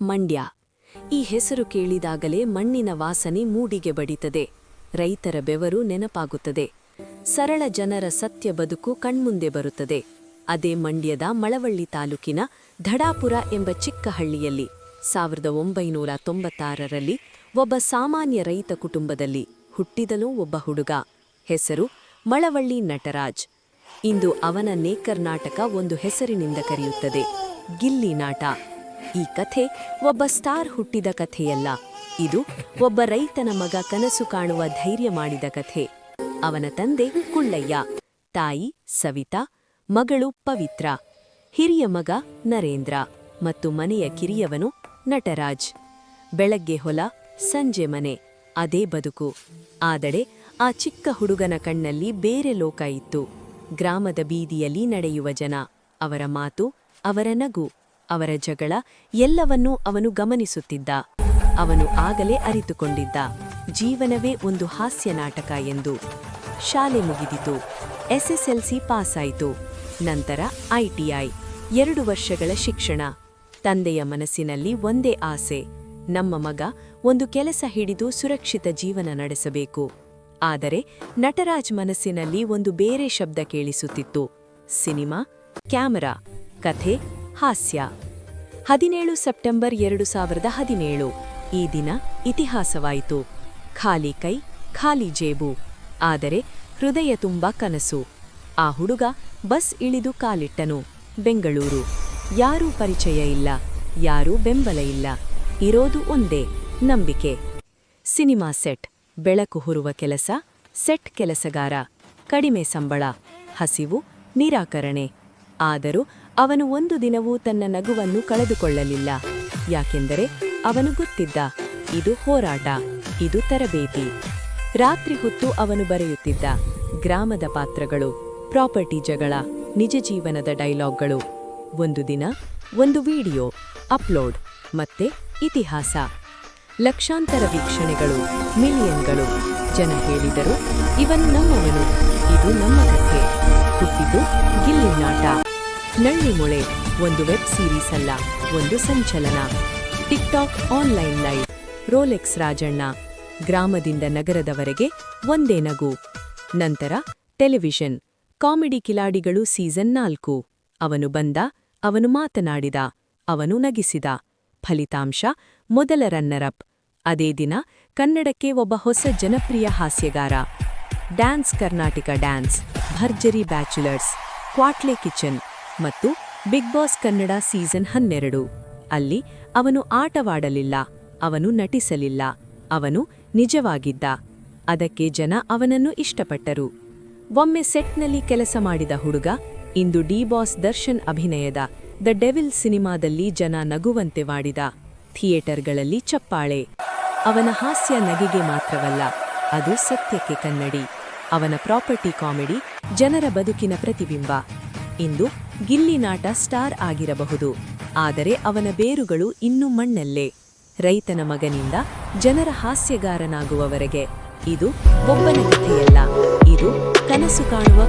ಮಂಡ್ಯ. ಈ ಹೆಸರು ಕೇಳಿದಾಗಲೇ ಮಣ್ಣಿನ ವಾಸನೆ ಮೂಡಿಗೆ ಬಡಿತದೆ. ರೈತರ ಬೆವರು ನೆನಪಾಗುತ್ತದೆ. ಸರಳ ಜನರ ಸತ್ಯ ಬದುಕು ಕಣ್ಮುಂದೆ ಬರುತ್ತದೆ. ಅದೇ ಮಂಡ್ಯದ ಮಳವಳ್ಳಿ ತಾಲೂಕಿನ ಧಡಾಪುರ ಎಂಬ ಚಿಕ್ಕ ಹಳ್ಳಿಯಲ್ಲಿ 1996ರಲ್ಲಿ ಒಬ್ಬ ಸಾಮಾನ್ಯ ರೈತ ಕುಟುಂಬದಲ್ಲಿ ಹುಟ್ಟಿದನು ಒಬ್ಬ ಹುಡುಗ. ಹೆಸರು ಮಳವಳ್ಳಿ ನಟರಾಜ್. ಇಂದು ಅವನ ನೇಕರ್ನಾಟಕ ಒಂದು ಹೆಸರಿನಿಂದ ಕರೆಯುತ್ತದೆ, ಗಿಲ್ಲಿ ನಾಟ. ಈ ಕಥೆ ಒಬ್ಬ ಸ್ಟಾರ್ ಹುಟ್ಟಿದ ಕಥೆಯಲ್ಲ, ಇದು ಒಬ್ಬ ರೈತನ ಮಗ ಕನಸು ಕಾಣುವ ಧೈರ್ಯ ಮಾಡಿದ ಕಥೆ. ಅವನ ತಂದೆ ಕುಳ್ಳಯ್ಯ, ತಾಯಿ ಸವಿತಾ, ಮಗಳು ಪವಿತ್ರ, ಹಿರಿಯ ಮಗ ನರೇಂದ್ರ ಮತ್ತು ಮನೆಯ ಕಿರಿಯವನು ನಟರಾಜ್. ಬೆಳಗ್ಗೆ ಹೊಲ, ಸಂಜೆ ಮನೆ, ಅದೇ ಬದುಕು. ಆದರೆ ಆ ಚಿಕ್ಕ ಹುಡುಗನ ಕಣ್ಣಲ್ಲಿ ಬೇರೆ ಲೋಕ ಇತ್ತು. ಗ್ರಾಮದ ಬೀದಿಯಲ್ಲಿ ನಡೆಯುವ ಜನ, ಅವರ ಮಾತು, ಅವರ ನಗು, ಅವರ ಜಗಳ ಎಲ್ಲವನ್ನೂ ಅವನು ಗಮನಿಸುತ್ತಿದ್ದ. ಅವನು ಆಗಲೇ ಅರಿತುಕೊಂಡಿದ್ದ, ಜೀವನವೇ ಒಂದು ಹಾಸ್ಯ ನಾಟಕ ಎಂದು. ಶಾಲೆ ಮುಗಿದಿತು, SSLC ಪಾಸಾಯಿತು. ನಂತರ ITI, 2 ವರ್ಷಗಳ ಶಿಕ್ಷಣ. ತಂದೆಯ ಮನಸ್ಸಿನಲ್ಲಿ ಒಂದೇ ಆಸೆ, ನಮ್ಮ ಮಗ ಒಂದು ಕೆಲಸ ಹಿಡಿದು ಸುರಕ್ಷಿತ ಜೀವನ ನಡೆಸಬೇಕು. ಆದರೆ ನಟರಾಜ್ ಮನಸ್ಸಿನಲ್ಲಿ ಒಂದು ಬೇರೆ ಶಬ್ದ ಕೇಳಿಸುತ್ತಿತ್ತು, ಸಿನಿಮಾ, ಕ್ಯಾಮರಾ, ಕಥೆ, ಹಾಸ್ಯ. 17 ಸೆಪ್ಟೆಂಬರ್ 2017. ಈ ದಿನ ಇತಿಹಾಸವಾಯಿತು. ಖಾಲಿ ಕೈ, ಖಾಲಿ ಜೇಬು, ಆದರೆ ಹೃದಯ ತುಂಬ ಕನಸು. ಆ ಹುಡುಗ ಬಸ್ ಇಳಿದು ಕಾಲಿಟ್ಟನು. ಬೆಂಗಳೂರು. ಯಾರೂ ಪರಿಚಯ ಇಲ್ಲ, ಯಾರೂ ಬೆಂಬಲ ಇಲ್ಲ. ಇರೋದು ಒಂದೇ, ನಂಬಿಕೆ. ಸಿನಿಮಾ ಸೆಟ್, ಬೆಳಕು ಹುರುವ ಕೆಲಸ, ಸೆಟ್ ಕೆಲಸಗಾರ, ಕಡಿಮೆ ಸಂಬಳ, ಹಸಿವು, ನಿರಾಕರಣೆ. ಆದರೂ ಅವನು ಒಂದು ದಿನವೂ ತನ್ನ ನಗುವನ್ನು ಕಳೆದುಕೊಳ್ಳಲಿಲ್ಲ. ಯಾಕೆಂದರೆ ಅವನು ಗೊತ್ತಿದ್ದ, ಇದು ಹೋರಾಟ, ಇದು ತರಬೇತಿ. ರಾತ್ರಿ ಹೊತ್ತು ಅವನು ಬರೆಯುತ್ತಿದ್ದ. ಗ್ರಾಮದ ಪಾತ್ರಗಳು, ಪ್ರಾಪರ್ಟಿ ಜಗಳ, ನಿಜ ಜೀವನದ ಡೈಲಾಗ್ಗಳು. ಒಂದು ದಿನ ಒಂದು ವಿಡಿಯೋ ಅಪ್ಲೋಡ್, ಮತ್ತೆ ಇತಿಹಾಸ. ಲಕ್ಷಾಂತರ ವೀಕ್ಷಣೆಗಳು, ಮಿಲಿಯನ್ಗಳು. ಜನ ಹೇಳಿದರು, ಇವನು ನಮ್ಮವನು, ಇದು ನಮ್ಮ ಕಥೆ. ಹುಟ್ಟಿತು ಗಿಲ್ಲಿ ನಾಟ. ನಳ್ಳಿ ಮೊಳೆ ಒಂದು ವೆಬ್ ಸೀರೀಸ್ ಅಲ್ಲ, ಒಂದು ಸಂಚಲನ. TikTok, online live, Rolex Rajanna. ಗ್ರಾಮದಿಂದ ನಗರದವರೆಗೆ ಒಂದೇ ನಗು. ನಂತರ ಟೆಲಿವಿಷನ್, ಕಾಮಿಡಿ ಕಿಲಾಡಿಗಳು ಸೀಸನ್ 4. ಅವನು ಬಂದ, ಅವನು ಮಾತನಾಡಿದ, ಅವನು ನಗಿಸಿದ. ಫಲಿತಾಂಶ ಮೊದಲ ರನ್ನರ್ ಅಪ್. ಅದೇ ದಿನ ಕನ್ನಡಕ್ಕೆ ಒಬ್ಬ ಹೊಸ ಜನಪ್ರಿಯ ಹಾಸ್ಯಗಾರ. ಡ್ಯಾನ್ಸ್ ಕರ್ನಾಟಕ ಡ್ಯಾನ್ಸ್, ಭರ್ಜರಿ ಬ್ಯಾಚುಲರ್ಸ್, ಕ್ವಾಟ್ಲೆ ಕಿಚನ್ ಮತ್ತು ಬಿಗ್ ಬಾಸ್ ಕನ್ನಡ ಸೀಸನ್ 12. ಅಲ್ಲಿ ಅವನು ಆಟವಾಡಲಿಲ್ಲ, ಅವನು ನಟಿಸಲಿಲ್ಲ, ಅವನು ನಿಜವಾಗಿದ್ದ. ಅದಕ್ಕೆ ಜನ ಅವನನ್ನು ಇಷ್ಟಪಟ್ಟರು. ಒಮ್ಮೆ ಸೆಟ್ನಲ್ಲಿ ಕೆಲಸ ಮಾಡಿದ ಹುಡುಗ ಇಂದು ಡಿ ಬಾಸ್ ದರ್ಶನ್ ಅಭಿನಯದ ದ ಡೆವಿಲ್ ಸಿನಿಮಾದಲ್ಲಿ ಜನ ನಗುವಂತೆ ಮಾಡಿದ. ಥಿಯೇಟರ್ಗಳಲ್ಲಿ ಚಪ್ಪಾಳೆ. ಅವನ ಹಾಸ್ಯ ನಗೆಗೆ ಮಾತ್ರವಲ್ಲ, ಅದು ಸತ್ಯಕ್ಕೆ ಕನ್ನಡಿ. ಅವನ ಪ್ರಾಪರ್ಟಿ ಕಾಮಿಡಿ ಜನರ ಬದುಕಿನ ಪ್ರತಿಬಿಂಬ. ಇಂದು ಗಿಲ್ಲಿ ನಾಟ ಸ್ಟಾರ್ ಆಗಿರಬಹುದು, ಆದರೆ ಅವನ ಬೇರುಗಳು ಇನ್ನೂ ಮಣ್ಣಲ್ಲೇ. ರೈತನ ಮಗನಿಂದ ಜನರ ಹಾಸ್ಯಗಾರನಾಗುವವರೆಗೆ ಇದು ಒಬ್ಬನ ಕಥೆಯಲ್ಲ, ಇದು ಕನಸು ಕಾಣುವ